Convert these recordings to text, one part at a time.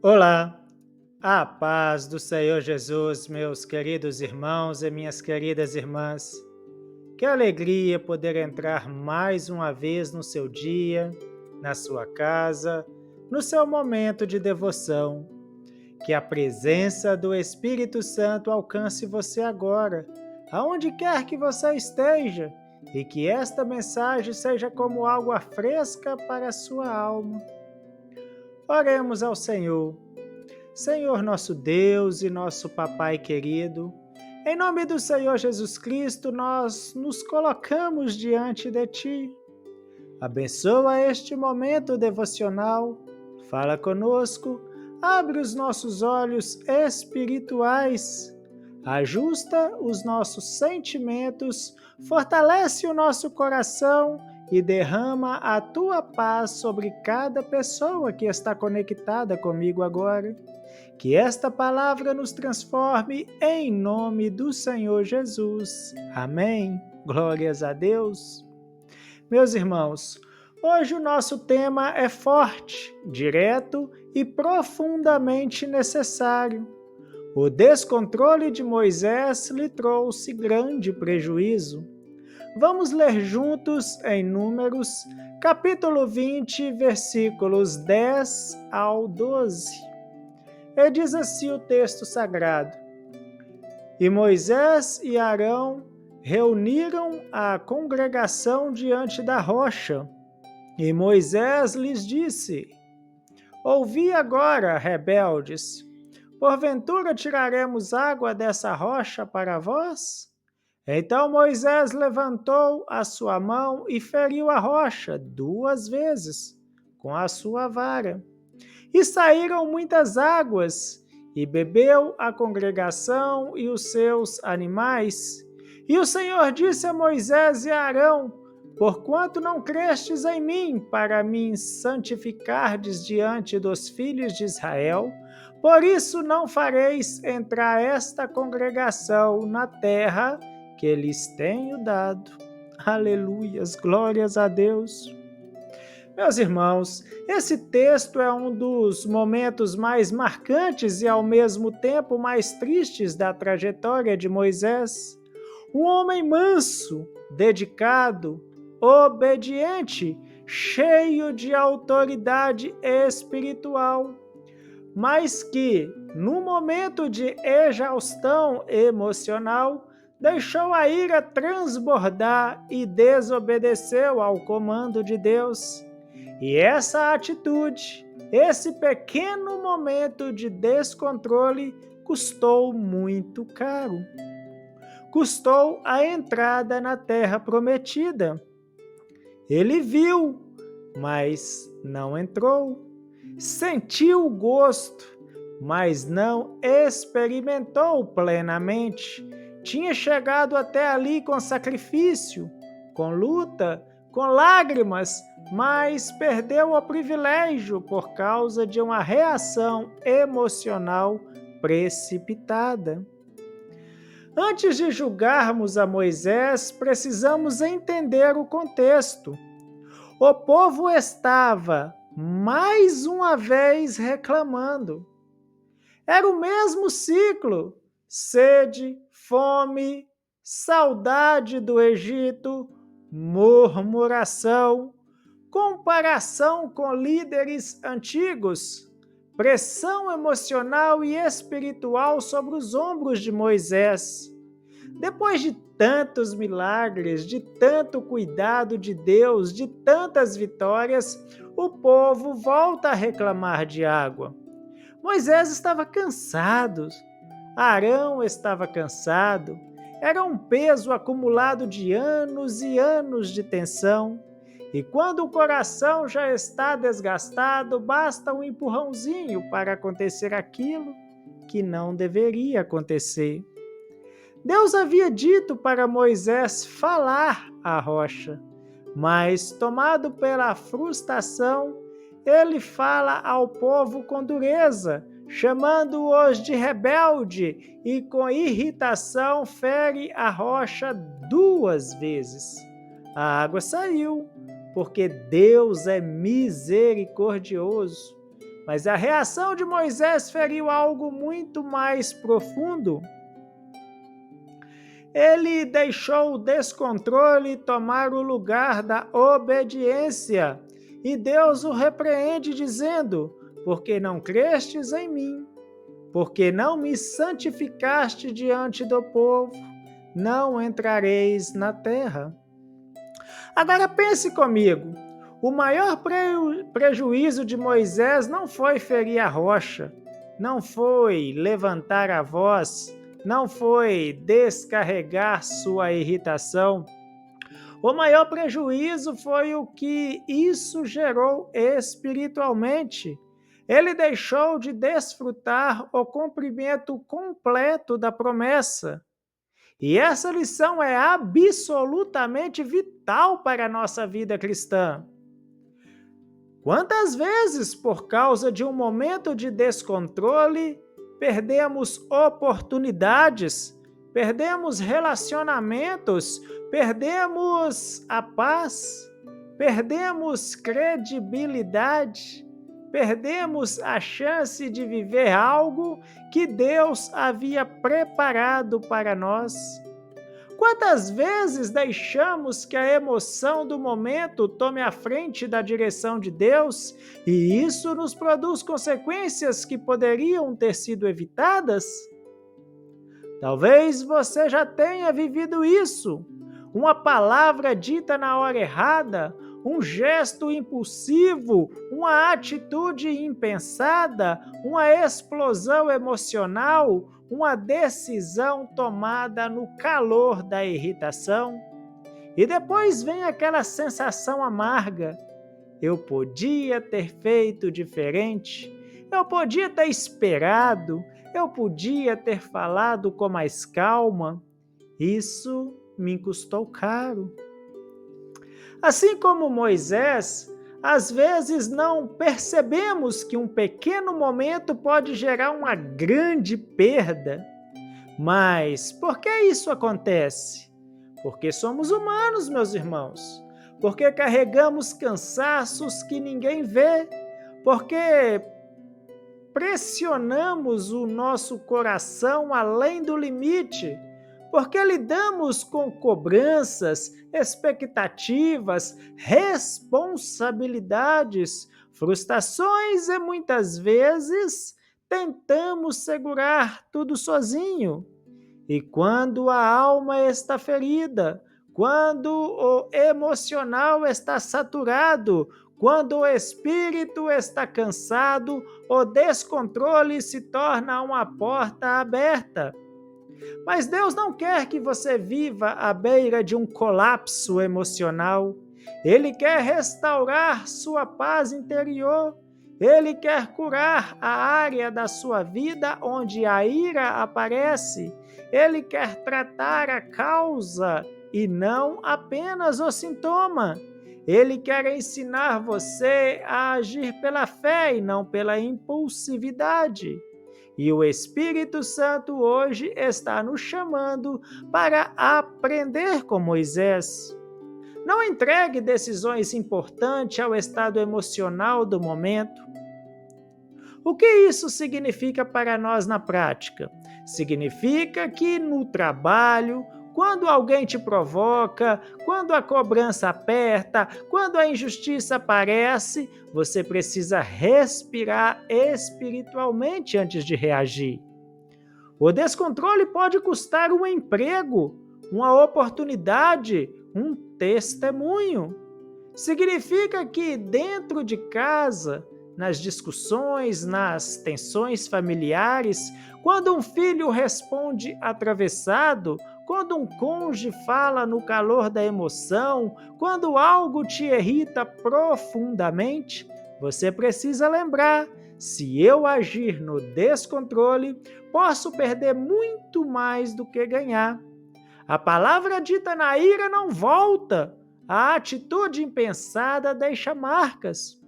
Olá, a paz do Senhor Jesus, meus queridos irmãos e minhas queridas irmãs. Que alegria poder entrar mais uma vez no seu dia, na sua casa, no seu momento de devoção. Que a presença do Espírito Santo alcance você agora, aonde quer que você esteja, e que esta mensagem seja como água fresca para a sua alma. Oremos ao Senhor. Senhor nosso Deus e nosso Papai querido, em nome do Senhor Jesus Cristo, nós nos colocamos diante de Ti. Abençoa este momento devocional, fala conosco, abre os nossos olhos espirituais, ajusta os nossos sentimentos, fortalece o nosso coração e derrama a Tua paz sobre cada pessoa que está conectada comigo agora. Que esta palavra nos transforme em nome do Senhor Jesus. Amém. Glórias a Deus. Meus irmãos, hoje o nosso tema é forte, direto e profundamente necessário. O descontrole de Moisés lhe trouxe grande prejuízo. Vamos ler juntos em Números, capítulo 20, versículos 10 ao 12. E diz assim o texto sagrado: E Moisés e Arão reuniram a congregação diante da rocha. E Moisés lhes disse: Ouvi agora, rebeldes, porventura tiraremos água dessa rocha para vós? Então Moisés levantou a sua mão e feriu a rocha 2 vezes com a sua vara. E saíram muitas águas, e bebeu a congregação e os seus animais. E o Senhor disse a Moisés e a Arão: Porquanto não crestes em mim, para me santificardes diante dos filhos de Israel, por isso não fareis entrar esta congregação na terra que lhes tenho dado. Aleluias, glórias a Deus. Meus irmãos, esse texto é um dos momentos mais marcantes e ao mesmo tempo mais tristes da trajetória de Moisés. Um homem manso, dedicado, obediente, cheio de autoridade espiritual, mas que, no momento de exaustão emocional, deixou a ira transbordar e desobedeceu ao comando de Deus. E essa atitude, esse pequeno momento de descontrole, custou muito caro. Custou a entrada na terra prometida. Ele viu, mas não entrou. Sentiu o gosto, mas não experimentou plenamente. Tinha chegado até ali com sacrifício, com luta, com lágrimas, mas perdeu o privilégio por causa de uma reação emocional precipitada. Antes de julgarmos a Moisés, precisamos entender o contexto. O povo estava, mais uma vez, reclamando. Era o mesmo ciclo: sede, fome, saudade do Egito, murmuração, comparação com líderes antigos, pressão emocional e espiritual sobre os ombros de Moisés. Depois de tantos milagres, de tanto cuidado de Deus, de tantas vitórias, o povo volta a reclamar de água. Moisés estava cansado, Arão estava cansado, era um peso acumulado de anos e anos de tensão. E quando o coração já está desgastado, basta um empurrãozinho para acontecer aquilo que não deveria acontecer. Deus havia dito para Moisés falar à rocha, mas, tomado pela frustração, ele fala ao povo com dureza, chamando-os de rebelde, e com irritação fere a rocha 2 vezes. A água saiu, porque Deus é misericordioso. Mas a reação de Moisés feriu algo muito mais profundo. Ele deixou o descontrole tomar o lugar da obediência. E Deus o repreende, dizendo: porque não crestes em mim, porque não me santificaste diante do povo, não entrareis na terra. Agora pense comigo, o maior prejuízo de Moisés não foi ferir a rocha, não foi levantar a voz, não foi descarregar sua irritação. O maior prejuízo foi o que isso gerou espiritualmente. Ele deixou de desfrutar o cumprimento completo da promessa. E essa lição é absolutamente vital para a nossa vida cristã. Quantas vezes, por causa de um momento de descontrole, perdemos oportunidades, perdemos relacionamentos, perdemos a paz, perdemos credibilidade, perdemos a chance de viver algo que Deus havia preparado para nós. Quantas vezes deixamos que a emoção do momento tome a frente da direção de Deus e isso nos produz consequências que poderiam ter sido evitadas? Talvez você já tenha vivido isso. Uma palavra dita na hora errada, um gesto impulsivo, uma atitude impensada, uma explosão emocional, uma decisão tomada no calor da irritação. E depois vem aquela sensação amarga. Eu podia ter feito diferente, eu podia ter esperado, eu podia ter falado com mais calma. Isso me custou caro. Assim como Moisés, às vezes não percebemos que um pequeno momento pode gerar uma grande perda. Mas por que isso acontece? Porque somos humanos, meus irmãos. Porque carregamos cansaços que ninguém vê. Porque pressionamos o nosso coração além do limite. Porque lidamos com cobranças, expectativas, responsabilidades, frustrações e muitas vezes tentamos segurar tudo sozinho. E quando a alma está ferida, quando o emocional está saturado, quando o espírito está cansado, o descontrole se torna uma porta aberta. Mas Deus não quer que você viva à beira de um colapso emocional. Ele quer restaurar sua paz interior. Ele quer curar a área da sua vida onde a ira aparece. Ele quer tratar a causa e não apenas o sintoma. Ele quer ensinar você a agir pela fé e não pela impulsividade. E o Espírito Santo hoje está nos chamando para aprender com Moisés. Não entregue decisões importantes ao estado emocional do momento. O que isso significa para nós na prática? Significa que no trabalho, quando alguém te provoca, quando a cobrança aperta, quando a injustiça aparece, você precisa respirar espiritualmente antes de reagir. O descontrole pode custar um emprego, uma oportunidade, um testemunho. Significa que dentro de casa, nas discussões, nas tensões familiares, quando um filho responde atravessado, quando um cônjuge fala no calor da emoção, quando algo te irrita profundamente, você precisa lembrar: se eu agir no descontrole, posso perder muito mais do que ganhar. A palavra dita na ira não volta, a atitude impensada deixa marcas.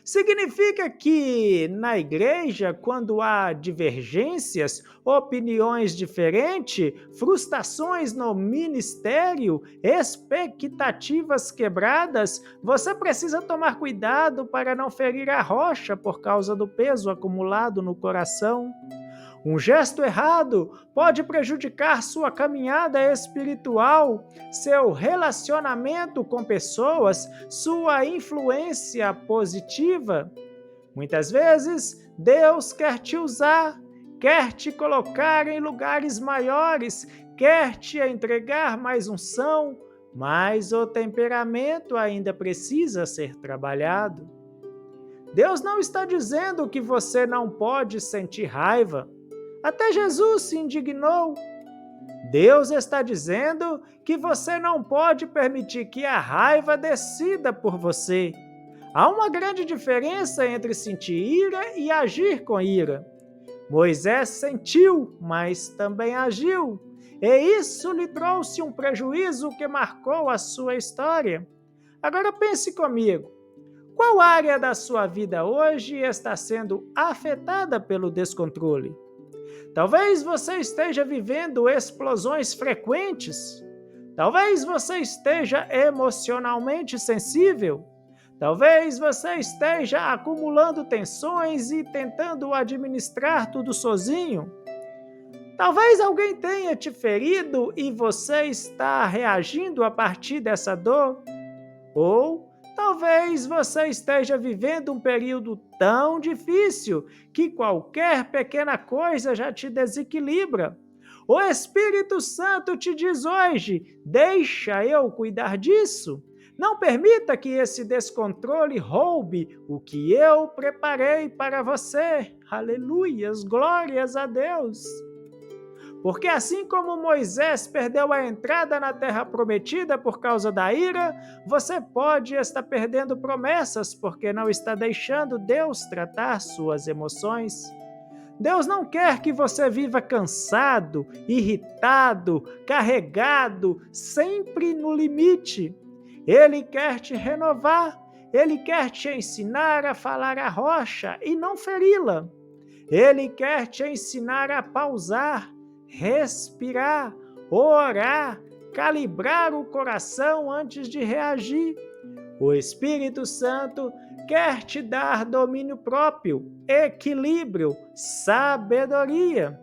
Significa que na igreja, quando há divergências, opiniões diferentes, frustrações no ministério, expectativas quebradas, você precisa tomar cuidado para não ferir a rocha por causa do peso acumulado no coração. Um gesto errado pode prejudicar sua caminhada espiritual, seu relacionamento com pessoas, sua influência positiva. Muitas vezes, Deus quer te usar, quer te colocar em lugares maiores, quer te entregar mais unção, mas o temperamento ainda precisa ser trabalhado. Deus não está dizendo que você não pode sentir raiva. Até Jesus se indignou. Deus está dizendo que você não pode permitir que a raiva decida por você. Há uma grande diferença entre sentir ira e agir com ira. Moisés sentiu, mas também agiu. E isso lhe trouxe um prejuízo que marcou a sua história. Agora pense comigo. Qual área da sua vida hoje está sendo afetada pelo descontrole? Talvez você esteja vivendo explosões frequentes. Talvez você esteja emocionalmente sensível. Talvez você esteja acumulando tensões e tentando administrar tudo sozinho. Talvez alguém tenha te ferido e você está reagindo a partir dessa dor. Ou talvez você esteja vivendo um período tão difícil que qualquer pequena coisa já te desequilibra. O Espírito Santo te diz hoje: deixa eu cuidar disso. Não permita que esse descontrole roube o que eu preparei para você. Aleluias, glórias a Deus. Porque assim como Moisés perdeu a entrada na terra prometida por causa da ira, você pode estar perdendo promessas porque não está deixando Deus tratar suas emoções. Deus não quer que você viva cansado, irritado, carregado, sempre no limite. Ele quer te renovar, Ele quer te ensinar a falar a rocha e não feri-la. Ele quer te ensinar a pausar, respirar, orar, calibrar o coração antes de reagir. O Espírito Santo quer te dar domínio próprio, equilíbrio, sabedoria.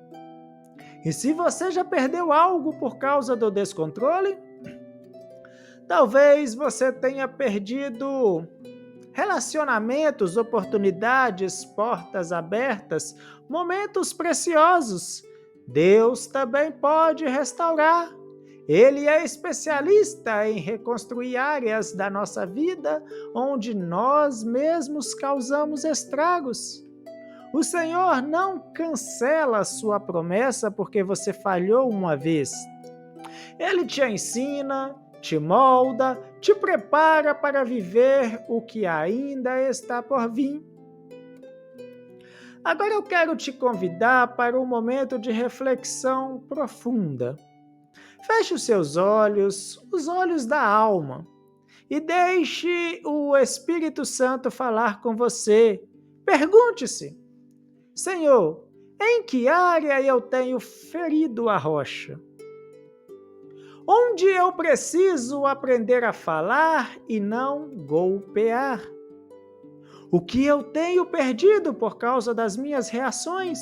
E se você já perdeu algo por causa do descontrole, talvez você tenha perdido relacionamentos, oportunidades, portas abertas, momentos preciosos. Deus também pode restaurar. Ele é especialista em reconstruir áreas da nossa vida onde nós mesmos causamos estragos. O Senhor não cancela a sua promessa porque você falhou uma vez. Ele te ensina, te molda, te prepara para viver o que ainda está por vir. Agora eu quero te convidar para um momento de reflexão profunda. Feche os seus olhos, os olhos da alma, e deixe o Espírito Santo falar com você. Pergunte-se: Senhor, em que área eu tenho ferido a rocha? Onde eu preciso aprender a falar e não golpear? O que eu tenho perdido por causa das minhas reações?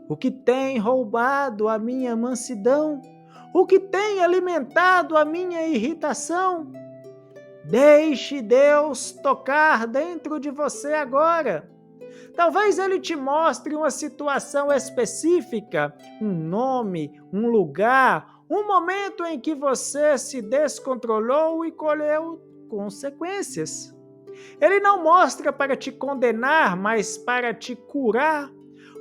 O que tem roubado a minha mansidão? O que tem alimentado a minha irritação? Deixe Deus tocar dentro de você agora. Talvez Ele te mostre uma situação específica, um nome, um lugar, um momento em que você se descontrolou e colheu consequências. Ele não mostra para te condenar, mas para te curar.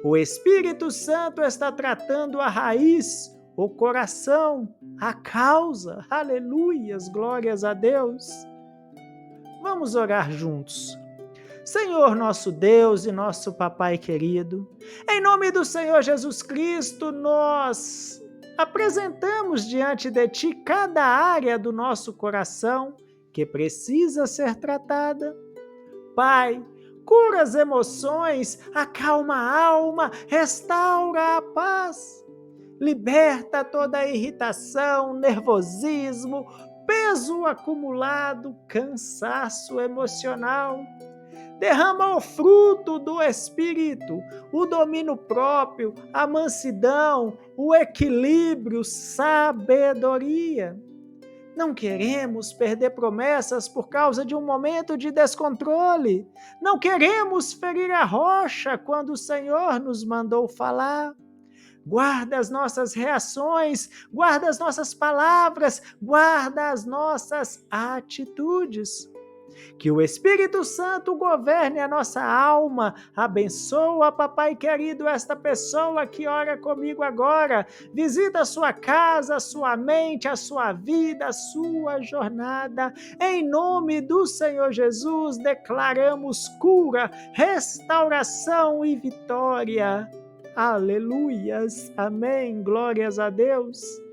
O Espírito Santo está tratando a raiz, o coração, a causa. Aleluias, glórias a Deus. Vamos orar juntos. Senhor nosso Deus e nosso Papai querido, em nome do Senhor Jesus Cristo, nós apresentamos diante de Ti cada área do nosso coração que precisa ser tratada. Pai, cura as emoções, acalma a alma, restaura a paz. Liberta toda a irritação, nervosismo, peso acumulado, cansaço emocional. Derrama o fruto do Espírito, o domínio próprio, a mansidão, o equilíbrio, sabedoria. Não queremos perder promessas por causa de um momento de descontrole. Não queremos ferir a rocha quando o Senhor nos mandou falar. Guarda as nossas reações, guarda as nossas palavras, guarda as nossas atitudes. Que o Espírito Santo governe a nossa alma. Abençoa, papai querido, esta pessoa que ora comigo agora. Visita a sua casa, a sua mente, a sua vida, a sua jornada. Em nome do Senhor Jesus, declaramos cura, restauração e vitória. Aleluias. Amém. Glórias a Deus.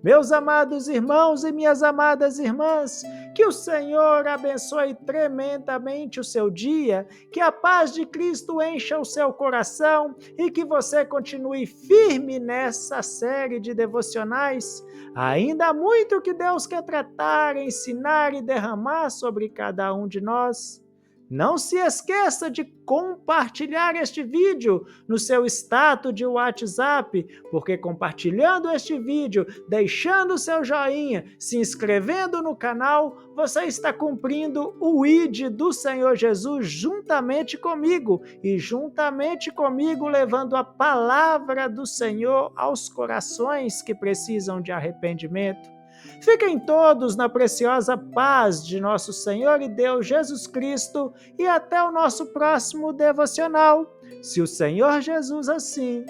Meus amados irmãos e minhas amadas irmãs, que o Senhor abençoe tremendamente o seu dia, que a paz de Cristo encha o seu coração e que você continue firme nessa série de devocionais. Ainda há muito que Deus quer tratar, ensinar e derramar sobre cada um de nós. Não se esqueça de compartilhar este vídeo no seu status de WhatsApp, porque compartilhando este vídeo, deixando o seu joinha, se inscrevendo no canal, você está cumprindo o ID do Senhor Jesus juntamente comigo e juntamente comigo levando a palavra do Senhor aos corações que precisam de arrependimento. Fiquem todos na preciosa paz de nosso Senhor e Deus Jesus Cristo e até o nosso próximo devocional, se o Senhor Jesus assim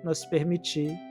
nos permitir.